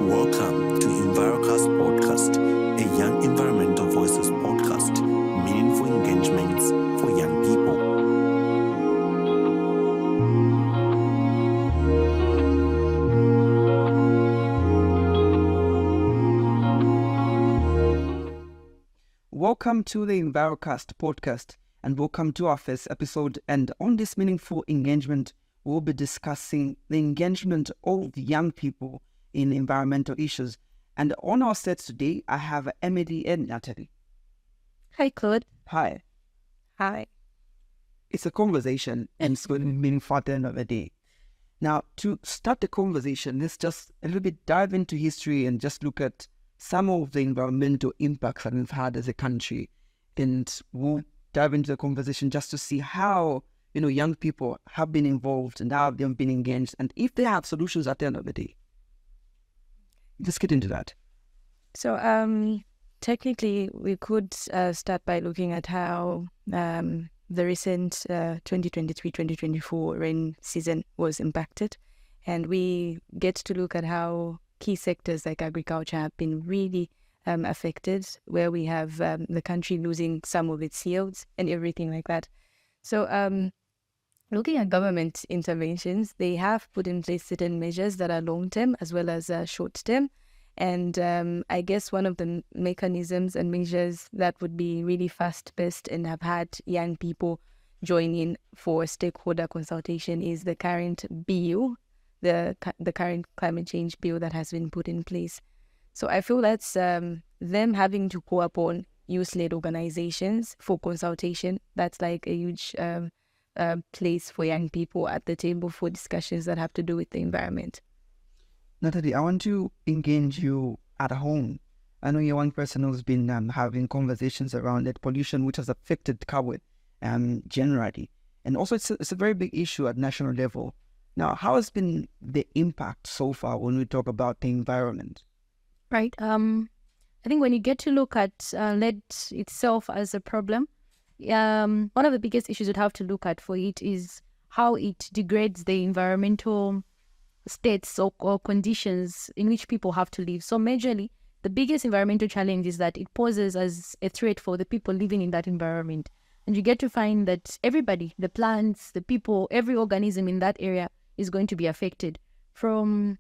Welcome to EnviroCast Podcast, a Young Environmental Voices podcast, meaningful engagements for young people. Welcome to the EnviroCast podcast, and welcome to our first episode. And on this meaningful engagement, we'll be discussing the engagement of young people in environmental issues. And on our set today, I have Emily and Natalie. Hi, Claude. Hi. Hi. It's a conversation, and it's going to be meaningful at the end of the day. Now, to start the conversation, let's just a little bit dive into history and just look at some of the environmental impacts that we've had as a country. And we'll dive into the conversation just to see how, young people have been involved and how they've been engaged, and if they have solutions at the end of the day. Let's get into that. So, technically, we could start by looking at how the recent 2023-2024 rain season was impacted. And we get to look at how key sectors like agriculture have been really affected, where we have the country losing some of its yields and everything like that. So, looking at government interventions, they have put in place certain measures that are long-term as well as short-term. And I guess one of the mechanisms and measures that would be really fast-paced and have had young people join in for stakeholder consultation is the current bill, the current climate change bill that has been put in place. So I feel that's them having to call upon youth-led organizations for consultation. That's like a huge place for young people at the table for discussions that have to do with the environment. Natalie, I want to engage you at home. I know you're one person who's been having conversations around lead pollution, which has affected Kabwe generally. And also it's a very big issue at national level. Now, how has been the impact so far when we talk about the environment? Right. I think when you get to look at lead itself as a problem, one of the biggest issues you'd have to look at for it is how it degrades the environmental states or conditions in which people have to live. So majorly, the biggest environmental challenge is that it poses as a threat for the people living in that environment. And you get to find that everybody, the plants, the people, every organism in that area is going to be affected from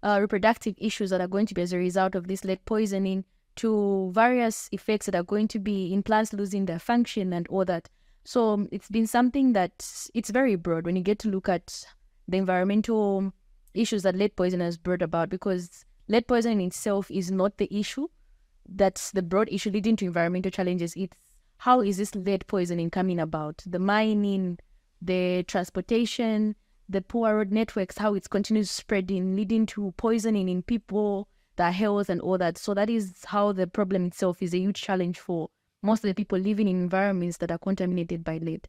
reproductive issues that are going to be as a result of this lead poisoning to various effects that are going to be in plants losing their function and all that. So it's been something that it's very broad when you get to look at the environmental issues that lead poisoning has brought about, because lead poisoning itself is not the issue. That's the broad issue leading to environmental challenges. It's how is this lead poisoning coming about? The mining, the transportation, the poor road networks, how it's continues spreading, leading to poisoning in people, their health and all that. So that is how the problem itself is a huge challenge for most of the people living in environments that are contaminated by lead.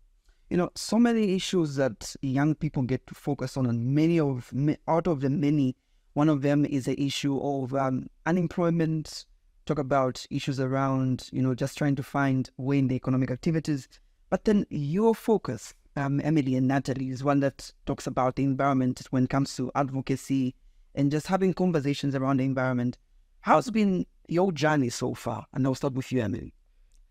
So many issues that young people get to focus on, and out of the many, one of them is the issue of unemployment. Talk about issues around, just trying to find way in the economic activities. But then your focus, Emily and Natalie, is one that talks about the environment when it comes to advocacy and just having conversations around the environment. How's been your journey so far? And I'll start with you, Emily.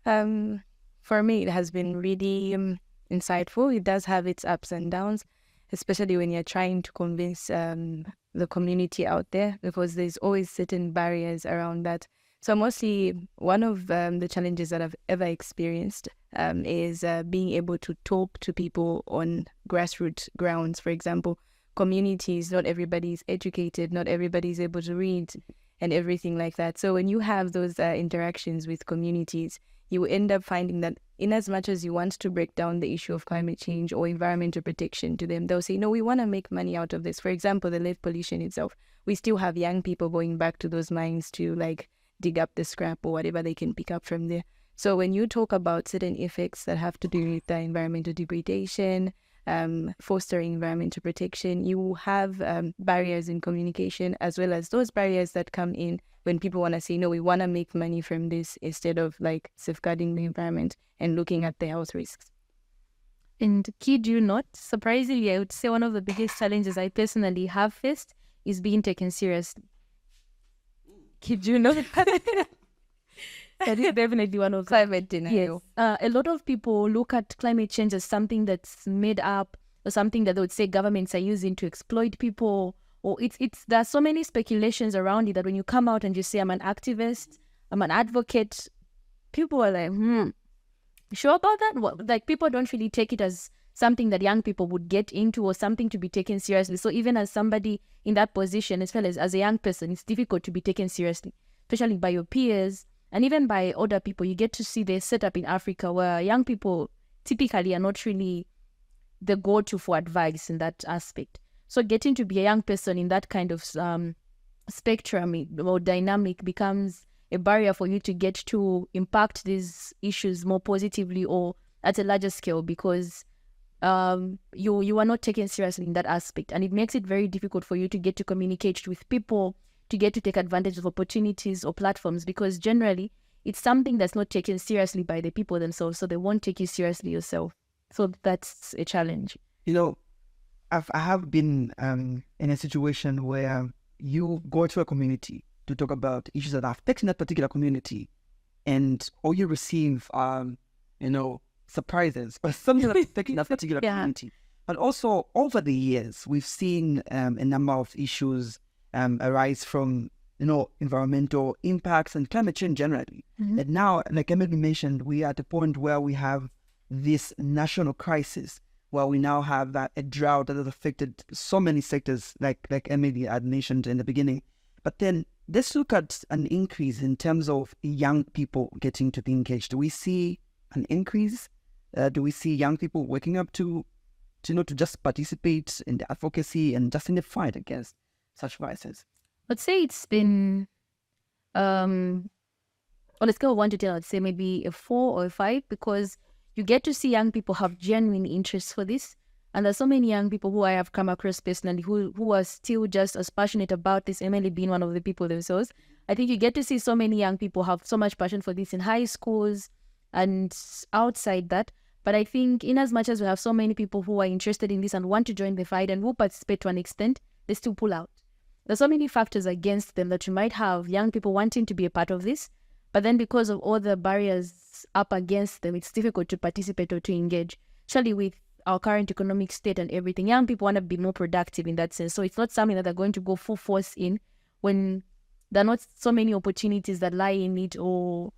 For me, it has been really insightful. It does have its ups and downs, especially when you're trying to convince the community out there, because there's always certain barriers around that. So mostly one of the challenges that I've ever experienced is being able to talk to people on grassroots grounds. For example, communities, not everybody is educated, not everybody is able to read and everything like that. So when you have those interactions with communities, you end up finding that in as much as you want to break down the issue of climate change or environmental protection to them, they'll say, no, we want to make money out of this. For example, the lead pollution itself. We still have young people going back to those mines to dig up the scrap or whatever they can pick up from there. So when you talk about certain effects that have to do with the environmental degradation, fostering environmental protection, you have barriers in communication, as well as those barriers that come in when people want to say, no, we want to make money from this instead of safeguarding the environment and looking at the health risks. And kid you not, surprisingly, I would say one of the biggest challenges I personally have faced is being taken seriously. Did you know that? That is definitely one of them. Climate denial. Yes. A lot of people look at climate change as something that's made up or something that they would say governments are using to exploit people. Or there are so many speculations around it that when you come out and you say, I'm an activist, I'm an advocate, people are like, you sure about that? Like, people don't really take it as something that young people would get into or something to be taken seriously. So even as somebody in that position, as well as a young person, it's difficult to be taken seriously, especially by your peers. And even by older people. You get to see the setup in Africa where young people typically are not really the go-to for advice in that aspect. So getting to be a young person in that kind of spectrum or dynamic becomes a barrier for you to get to impact these issues more positively or at a larger scale, because you are not taken seriously in that aspect. And it makes it very difficult for you to get to communicate with people, to get to take advantage of opportunities or platforms, because generally it's something that's not taken seriously by the people themselves, so they won't take you seriously yourself. So that's a challenge. I have been in a situation where you go to a community to talk about issues that are affecting that particular community, and all you receive are, surprises or something that's affecting that particular community. But also over the years, we've seen a number of issues arise from environmental impacts and climate change generally. And now, like Emily mentioned, we are at the point where we have this national crisis, where we now have a drought that has affected so many sectors, like Emily had mentioned in the beginning. But then let's look at an increase in terms of young people getting to be engaged. Do we see an increase? Do we see young people waking up to just participate in the advocacy and just in the fight against such vices? I'd say it's been, on a scale of 1 to 10, I'd say maybe a 4 or a 5, because you get to see young people have genuine interest for this. And there's so many young people who I have come across personally who are still just as passionate about this, Emily being one of the people themselves. I think you get to see so many young people have so much passion for this in high schools and outside that. But I think in as much as we have so many people who are interested in this and want to join the fight and will participate to an extent, they still pull out. There's so many factors against them that you might have young people wanting to be a part of this, but then because of all the barriers up against them, it's difficult to participate or to engage. Especially with our current economic state and everything, young people want to be more productive in that sense. So it's not something that they're going to go full force in when there are not so many opportunities that lie in it, or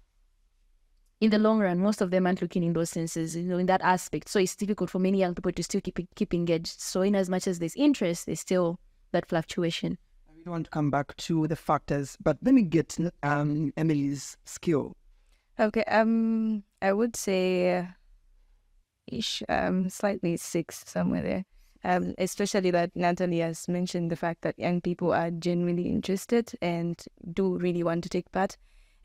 in the long run, most of them aren't looking in those senses, in that aspect. So it's difficult for many young people to still keep engaged. So in as much as there's interest, there's still that fluctuation. I really want to come back to the factors, but let me get Emily's skill. Okay, I would say slightly 6, somewhere there. Especially that Natalie has mentioned the fact that young people are genuinely interested and do really want to take part.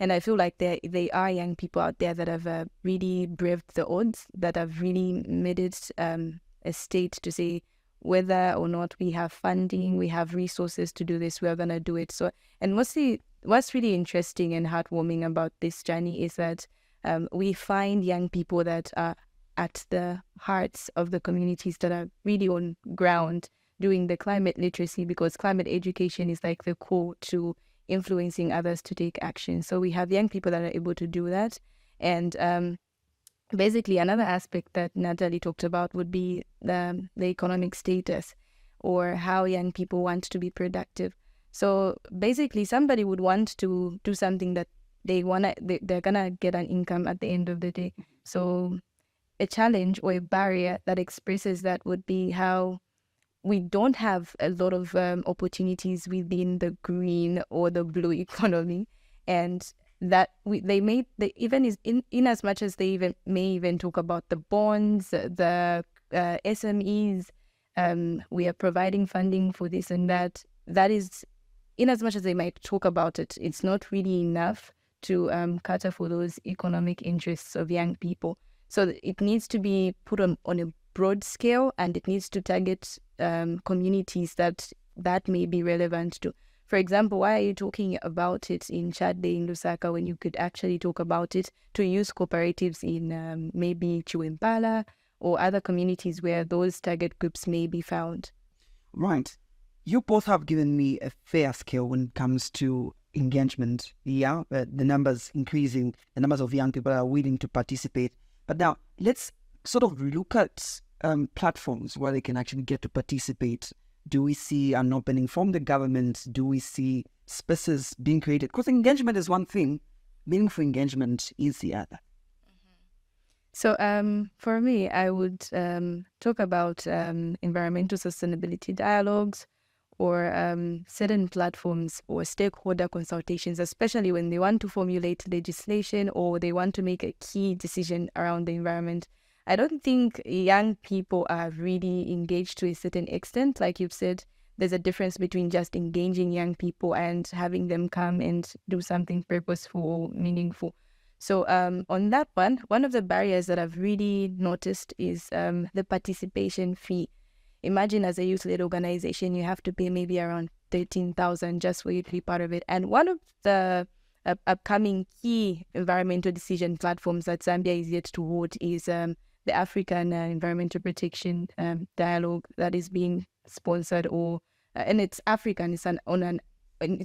And I feel like there are young people out there that have really braved the odds, that have really made it a state to say whether or not we have funding, we have resources to do this, we are going to do it. So, and mostly what's really interesting and heartwarming about this journey is that we find young people that are at the hearts of the communities that are really on ground doing the climate literacy, because climate education is like the core to influencing others to take action. So we have young people that are able to do that. And basically another aspect that Natalie talked about would be the economic status, or how young people want to be productive. So basically somebody would want to do something that they're gonna get an income at the end of the day. So a challenge or a barrier that expresses that would be how we don't have a lot of opportunities within the green or the blue economy, and that in as much as they may even talk about the bonds, the SMEs, we are providing funding for this and that. That is, in as much as they might talk about it, it's not really enough to cater for those economic interests of young people. So it needs to be put on a broad scale, and it needs to target communities that may be relevant to. For example, why are you talking about it in Chad Day in Lusaka when you could actually talk about it to use cooperatives in maybe Chiwempala or other communities where those target groups may be found? Right. You both have given me a fair scale when it comes to engagement. Yeah, the numbers increasing, the numbers of young people are willing to participate. But now let's sort of look at platforms where they can actually get to participate. Do we see an opening from the government? Do we see spaces being created? Because engagement is one thing, meaningful engagement is the other. So for me, I would talk about environmental sustainability dialogues or certain platforms or stakeholder consultations, especially when they want to formulate legislation or they want to make a key decision around the environment. I don't think young people are really engaged to a certain extent. Like you've said, there's a difference between just engaging young people and having them come and do something purposeful or meaningful. So on that one of the barriers that I've really noticed is the participation fee. Imagine as a youth-led organization, you have to pay maybe around 13,000 just for you to be part of it. And one of the upcoming key environmental decision platforms that Zambia is yet to hold is the African Environmental Protection Dialogue that is being sponsored, and it's African. It's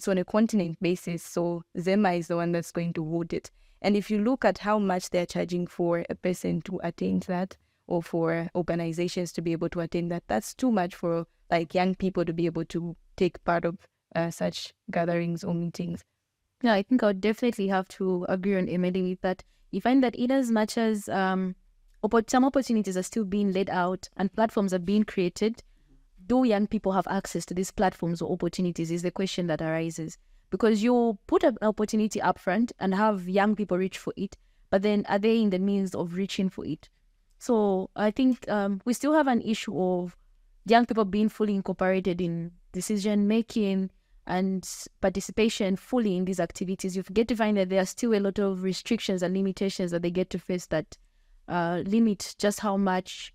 on a continent basis. So Zema is the one that's going to hold it. And if you look at how much they're charging for a person to attend that, or for organizations to be able to attend that, that's too much for like young people to be able to take part of such gatherings or meetings. Yeah, I think I would definitely have to agree on Emily with that. You find that in as much as some opportunities are still being laid out and platforms are being created, do young people have access to these platforms or opportunities is the question that arises. Because you put an opportunity up front and have young people reach for it, but then are they in the means of reaching for it? So I think we still have an issue of young people being fully incorporated in decision-making and participation fully in these activities. You get to find that there are still a lot of restrictions and limitations that they get to face that limit just how much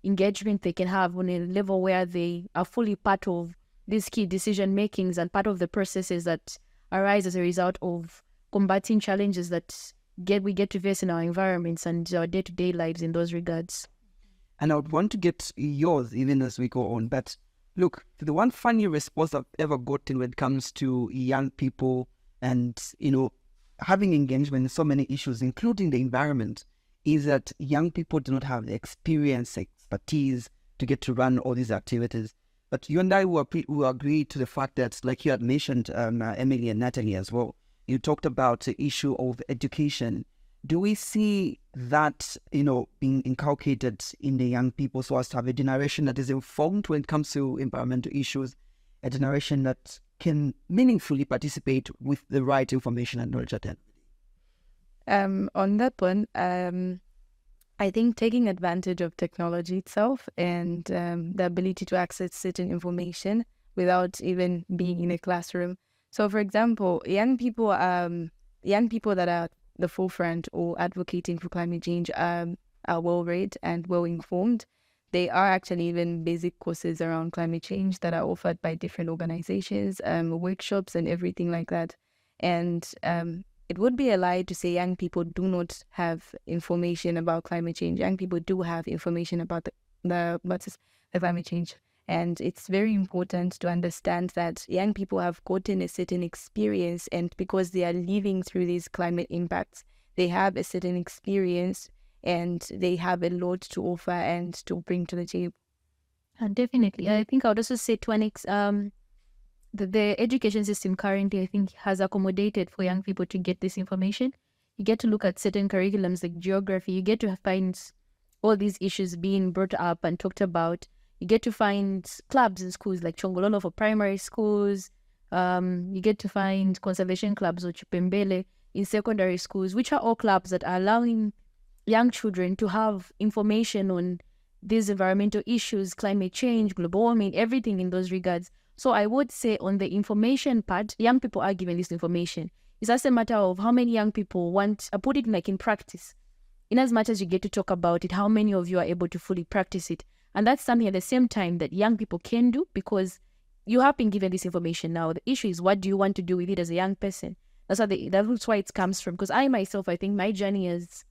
engagement they can have on a level where they are fully part of these key decision makings and part of the processes that arise as a result of combating challenges that we get to face in our environments and our day-to-day lives in those regards. And I would want to get yours even as we go on. But look, the one funny response I've ever gotten when it comes to young people and, having engagement in so many issues, including the environment, is that young people do not have the experience, expertise to get to run all these activities. But you and I will agree to the fact that, like you had mentioned, Emily and Natalie as well, you talked about the issue of education. Do we see that, being inculcated in the young people so as to have a generation that is informed when it comes to environmental issues, a generation that can meaningfully participate with the right information and knowledge at hand? On that one, I think taking advantage of technology itself and the ability to access certain information without even being in a classroom. So, for example, young people that are the forefront or advocating for climate change are well read and well informed. There are actually even basic courses around climate change that are offered by different organizations, workshops and everything like that. And it would be a lie to say young people do not have information about climate change. Young people do have information about the climate change. And it's very important to understand that young people have gotten a certain experience, and because they are living through these climate impacts, they have a certain experience and they have a lot to offer and to bring to the table. Definitely. I think I would also say the education system currently, I think, has accommodated for young people to get this information. You get to look at certain curriculums like geography. You get to find all these issues being brought up and talked about. You get to find clubs in schools like Chongololo for primary schools. You get to find conservation clubs or Chipembele in secondary schools, which are all clubs that are allowing young children to have information on these environmental issues, climate change, global warming, everything in those regards. So I would say on the information part, young people are given this information. It's just a matter of how many young people want to put it in practice. In as much as you get to talk about it, how many of you are able to fully practice it? And that's something at the same time that young people can do, because you have been given this information now. The issue is, what do you want to do with it as a young person? That's why it comes from. Because I myself, I think my journey as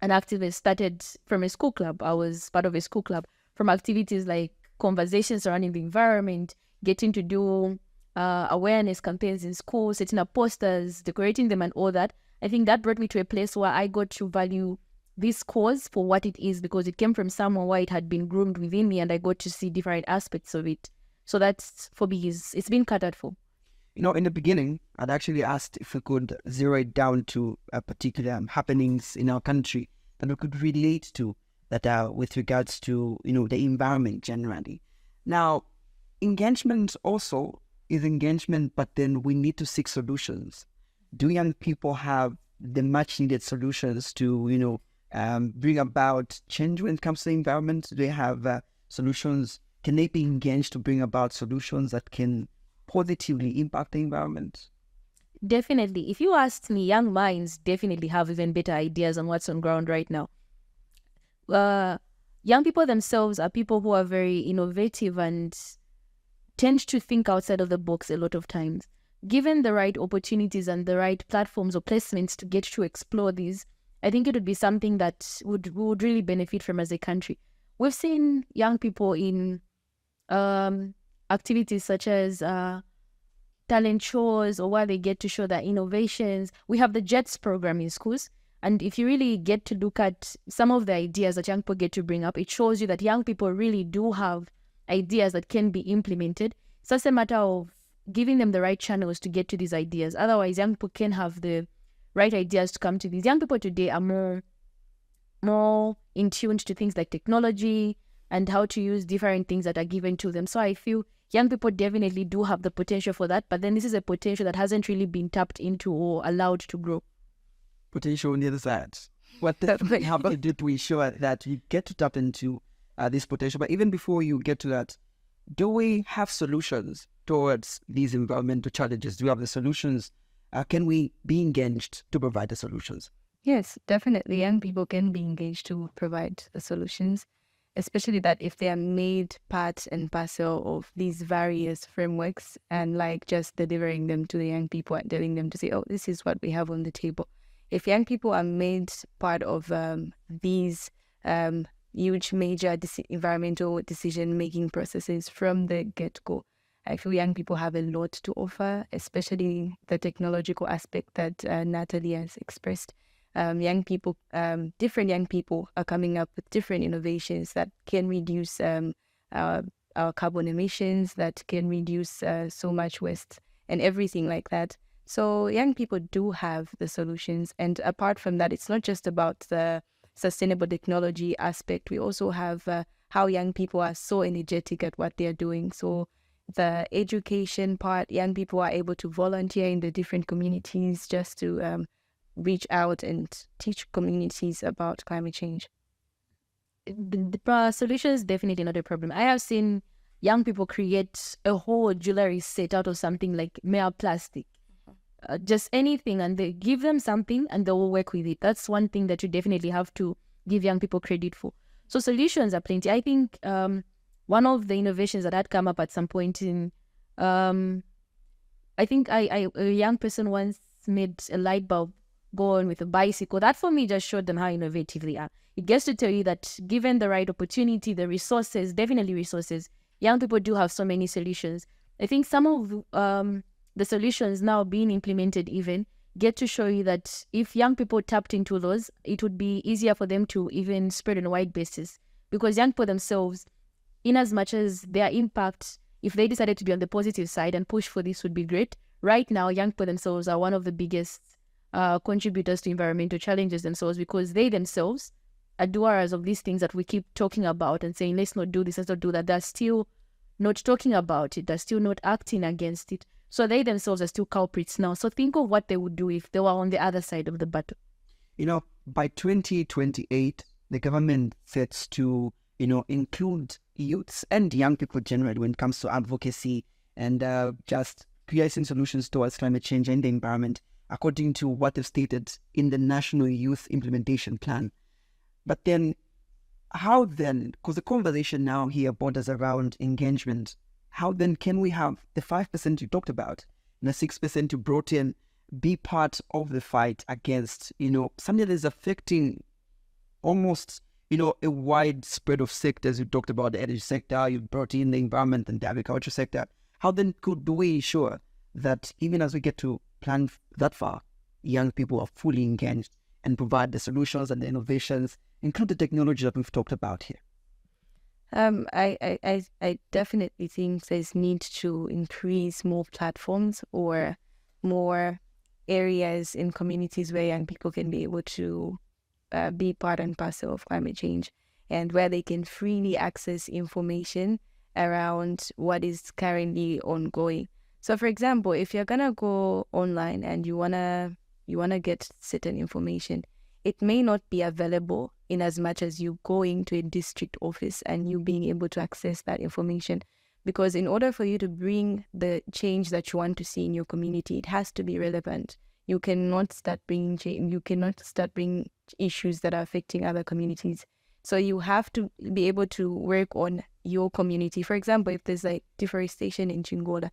an activist started from a school club. I was part of a school club, from activities like conversations surrounding the environment, getting to do awareness campaigns in schools, setting up posters, decorating them and all that. I think that brought me to a place where I got to value this cause for what it is, because it came from somewhere where it had been groomed within me and I got to see different aspects of it. So that's, for me, it's been catered for. In the beginning, I'd actually asked if we could zero it down to particular happenings in our country that we could relate to, that are with regards to, the environment generally. Now, engagement also is engagement, but then we need to seek solutions. Do young people have the much needed solutions to, bring about change when it comes to the environment? Do they have solutions? Can they be engaged to bring about solutions that can positively impact the environment? Definitely. If you asked me, young minds definitely have even better ideas on what's on ground right now. Young people themselves are people who are very innovative and tend to think outside of the box a lot of times. Given the right opportunities and the right platforms or placements to get to explore these, I think it would be something that we would really benefit from as a country. We've seen young people in activities such as talent shows, or where they get to show their innovations. We have the JETS program in schools. And if you really get to look at some of the ideas that young people get to bring up, it shows you that young people really do have ideas that can be implemented. It's just a matter of giving them the right channels to get to these ideas. Otherwise, young people can have the right ideas to come to these. Young people today are more in tune to things like technology and how to use different things that are given to them. So I feel young people definitely do have the potential for that, but then this is a potential that hasn't really been tapped into or allowed to grow. Potential on the other side. How do we ensure that you get to tap into this potential? But even before you get to that, do we have solutions towards these environmental challenges? Do we have the solutions? Can we be engaged to provide the solutions? Yes, definitely. Young people can be engaged to provide the solutions, especially that if they are made part and parcel of these various frameworks and like just delivering them to the young people and telling them to say, oh, this is what we have on the table. If young people are made part of these huge major environmental decision-making processes from the get-go, I feel young people have a lot to offer, especially the technological aspect that Natalie has expressed. Young people, different young people are coming up with different innovations that can reduce our carbon emissions, that can reduce so much waste and everything like that. So young people do have the solutions. And apart from that, it's not just about the sustainable technology aspect. We also have how young people are so energetic at what they're doing. So the education part, young people are able to volunteer in the different communities just to reach out and teach communities about climate change. The solution is definitely not a problem. I have seen young people create a whole jewelry set out of something like mere plastic. Just anything, and they give them something and they will work with it. That's one thing that you definitely have to give young people credit for. So solutions are plenty. I think one of the innovations that had come up at some point in, I think a young person once made a light bulb go on with a bicycle. That for me just showed them how innovative they are. It gets to tell you that given the right opportunity, the resources, definitely resources, young people do have so many solutions. I think some of the solutions now being implemented even get to show you that if young people tapped into those, it would be easier for them to even spread on a wide basis. Because young people themselves, in as much as their impact, if they decided to be on the positive side and push for this would be great, right now young people themselves are one of the biggest contributors to environmental challenges themselves, because they themselves are doers of these things that we keep talking about and saying, let's not do this, let's not do that. They're still not talking about it. They're still not acting against it. So they themselves are still culprits now. So think of what they would do if they were on the other side of the battle. By 2028, the government sets to, include youths and young people generally when it comes to advocacy and just creating solutions towards climate change and the environment, according to what is stated in the National Youth Implementation Plan. But then, how then, because the conversation now here borders around engagement, how then can we have the 5% you talked about and the 6% you brought in be part of the fight against, something that is affecting almost, a wide spread of sectors? You talked about the energy sector, you brought in the environment and the agriculture sector. How then do we ensure that even as we get to plan that far, young people are fully engaged and provide the solutions and the innovations, including the technology that we've talked about here? I definitely think there's need to increase more platforms or more areas in communities where young people can be able to be part and parcel of climate change, and where they can freely access information around what is currently ongoing. So, for example, if you're gonna go online and you wanna get certain information, it may not be available in as much as you going to a district office and you being able to access that information. Because in order for you to bring the change that you want to see in your community, it has to be relevant. You cannot start bringing change. You cannot start bringing issues that are affecting other communities. So you have to be able to work on your community. For example, if there's like deforestation in Chingola,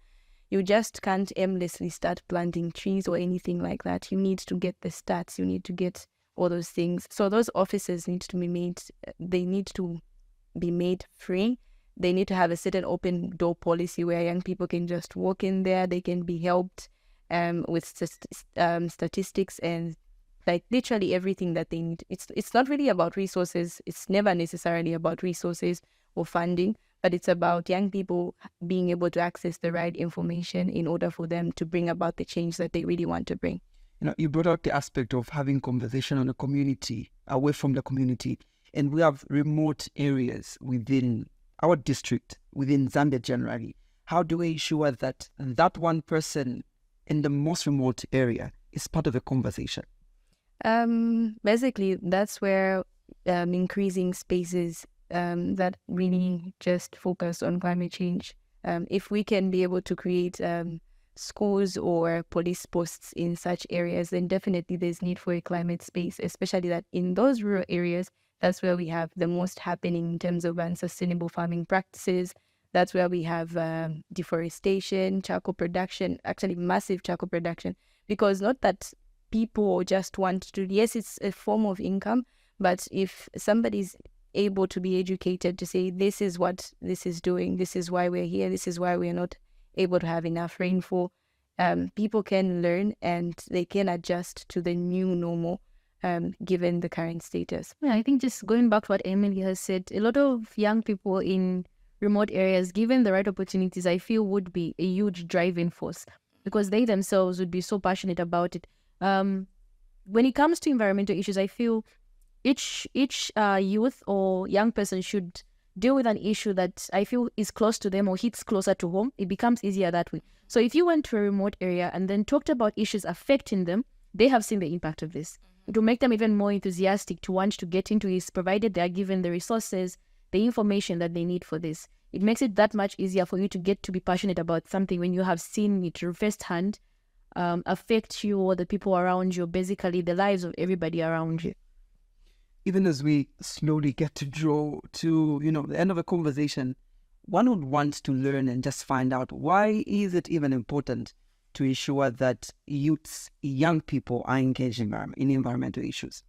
you just can't aimlessly start planting trees or anything like that. You need to get the stats. You need to get all those things. So those offices need to be made. They need to be made free. They need to have a certain open door policy where young people can just walk in there. They can be helped with statistics and like literally everything that they need. It's not really about resources. It's never necessarily about resources or funding, but it's about young people being able to access the right information in order for them to bring about the change that they really want to bring. You brought up the aspect of having conversation on the community, away from the community. And we have remote areas within our district, within Zambia generally. How do we ensure that that one person in the most remote area is part of the conversation? Basically, that's where increasing spaces that really just focus on climate change. If we can be able to create schools or police posts in such areas, then definitely there's need for a climate space, especially that in those rural areas, that's where we have the most happening in terms of unsustainable farming practices. That's where we have deforestation, charcoal production, actually massive charcoal production, because not that people just want to, yes, it's a form of income, but if somebody's able to be educated to say, this is what this is doing, this is why we're here, this is why we're not able to have enough rainfall, people can learn and they can adjust to the new normal given the current status. Yeah, I think just going back to what Emily has said, a lot of young people in remote areas, given the right opportunities, I feel would be a huge driving force because they themselves would be so passionate about it. When it comes to environmental issues, I feel each youth or young person should deal with an issue that I feel is close to them or hits closer to home. It becomes easier that way. So if you went to a remote area and then talked about issues affecting them, they have seen the impact of this. It will make them even more enthusiastic to want to get into this, provided they are given the resources, the information that they need for this. It makes it that much easier for you to get to be passionate about something when you have seen it firsthand affect you or the people around you, basically the lives of everybody around you. Even as we slowly get to draw to, the end of a conversation, one would want to learn and just find out, why is it even important to ensure that youths, young people are engaged in environmental issues?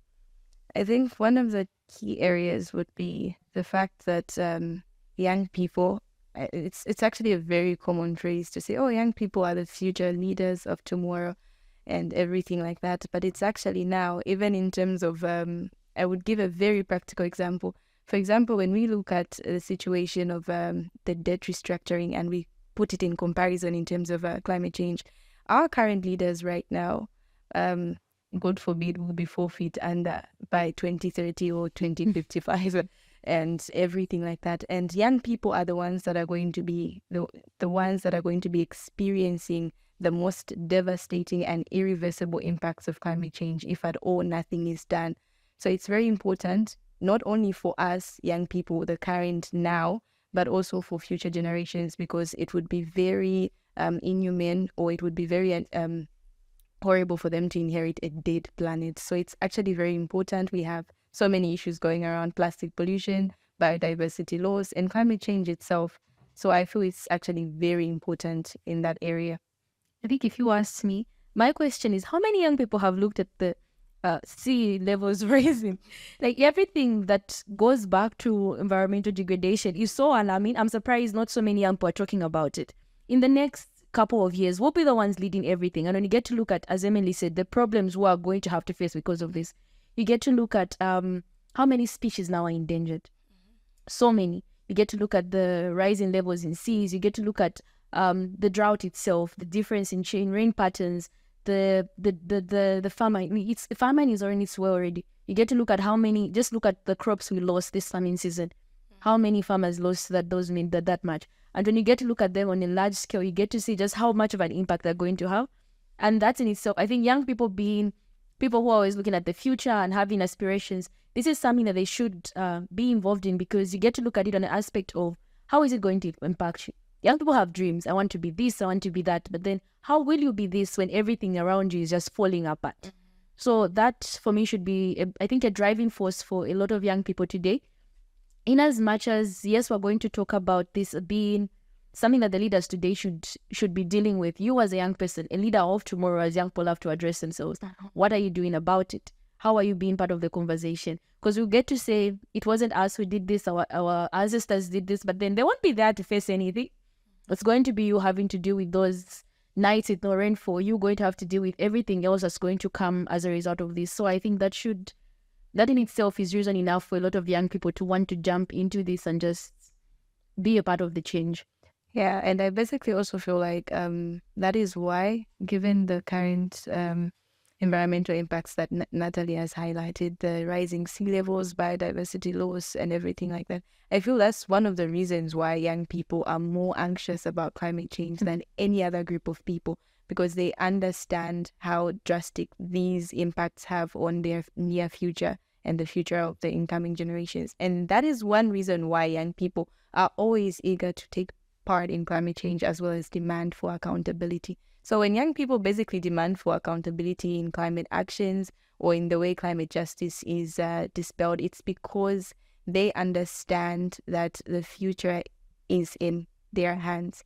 I think one of the key areas would be the fact that young people, it's actually a very common phrase to say, oh, young people are the future leaders of tomorrow and everything like that. But it's actually now, even in terms of, I would give a very practical example. For example, when we look at the situation of the debt restructuring and we put it in comparison in terms of climate change, our current leaders right now, God forbid, will be 4 feet under by 2030 or 2055 and everything like that. And young people are the ones that are going to be the ones that are going to be experiencing the most devastating and irreversible impacts of climate change if at all nothing is done. So it's very important, not only for us young people, the current now, but also for future generations, because it would be very inhumane, or it would be very horrible for them to inherit a dead planet. So it's actually very important. We have so many issues going around: plastic pollution, biodiversity loss, and climate change itself. So I feel it's actually very important in that area. I think if you ask me, my question is, how many young people have looked at the sea levels rising? Like, everything that goes back to environmental degradation is so alarming. I'm surprised not so many young people are talking about it. in the next couple of years, we'll be the ones leading everything. And when you get to look at, as Emily said, the problems we are going to have to face because of this, you get to look at how many species now are endangered. So many. You get to look at the rising levels in seas. You get to look at the drought itself, the difference in rain patterns, the famine. Famine is on its way already. You get to look at how many. Just look at the crops we lost this famine season. How many farmers lost that much? And when you get to look at them on a large scale, you get to see just how much of an impact they're going to have. And that's in itself, I think young people being people who are always looking at the future and having aspirations, this is something that they should be involved in, because you get to look at it on an aspect of how is it going to impact you. Young people have dreams. I want to be this, I want to be that. But then how will you be this when everything around you is just falling apart? So that for me should be, I think, a driving force for a lot of young people today. In as much as, yes, we're going to talk about this being something that the leaders today should be dealing with. You as a young person, a leader of tomorrow, as young people have to address themselves. What are you doing about it? How are you being part of the conversation? Because we get to say, it wasn't us who did this, our ancestors did this, but then they won't be there to face anything. It's going to be you having to deal with those nights with no rainfall. You're going to have to deal with everything else that's going to come as a result of this. So I think that in itself is reason enough for a lot of young people to want to jump into this and just be a part of the change. Yeah, and I basically also feel like that is why, given the current environmental impacts that Natalie has highlighted, the rising sea levels, biodiversity loss, and everything like that, I feel that's one of the reasons why young people are more anxious about climate change than any other group of people, because they understand how drastic these impacts have on their near future and the future of the incoming generations. And that is one reason why young people are always eager to take part in climate change, as well as demand for accountability. So when young people basically demand for accountability in climate actions or in the way climate justice is dispelled, it's because they understand that the future is in their hands.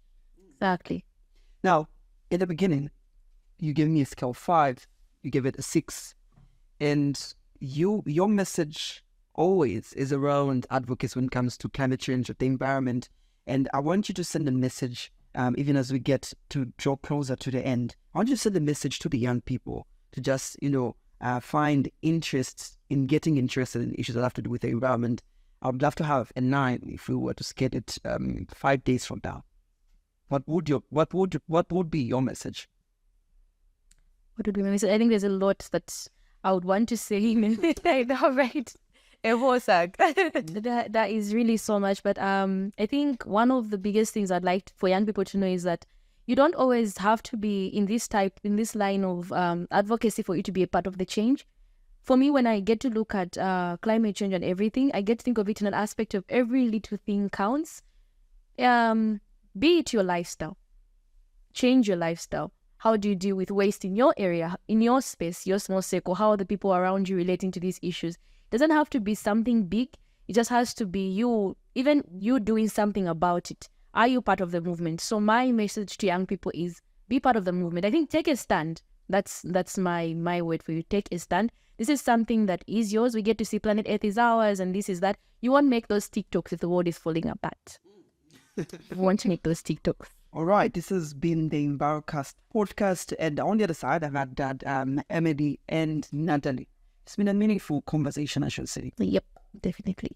Exactly. Now, in the beginning, you gave me a scale 5, you gave it a 6, and your message always is around advocacy when it comes to climate change, the environment. And I want you to send a message, even as we get to draw closer to the end. I want you to send a message to the young people to just, find interest in getting interested in issues that have to do with the environment. I would love to have a 9 if we were to skate it 5 days from now. What would be your message? What would be my message? I think there's a lot that I would want to say. I know, right? That is really so much. But I think one of the biggest things I'd like for young people to know is that you don't always have to be in this line of advocacy for you to be a part of the change. For me, when I get to look at climate change and everything, I get to think of it in an aspect of every little thing counts. Be it your lifestyle. Change your lifestyle. How do you deal with waste in your area, in your space, your small circle? How are the people around you relating to these issues? It doesn't have to be something big. It just has to be you, even you doing something about it. Are you part of the movement? So my message to young people is be part of the movement. I think take a stand. That's my word for you. Take a stand. This is something that is yours. We get to see Planet Earth is ours and this is that. You won't make those TikToks if the world is falling apart. You won't make those TikToks. All right, this has been the Envirocast podcast, and on the other side, I've had that Emily and Natalie. It's been a meaningful conversation, I should say. Yep, definitely.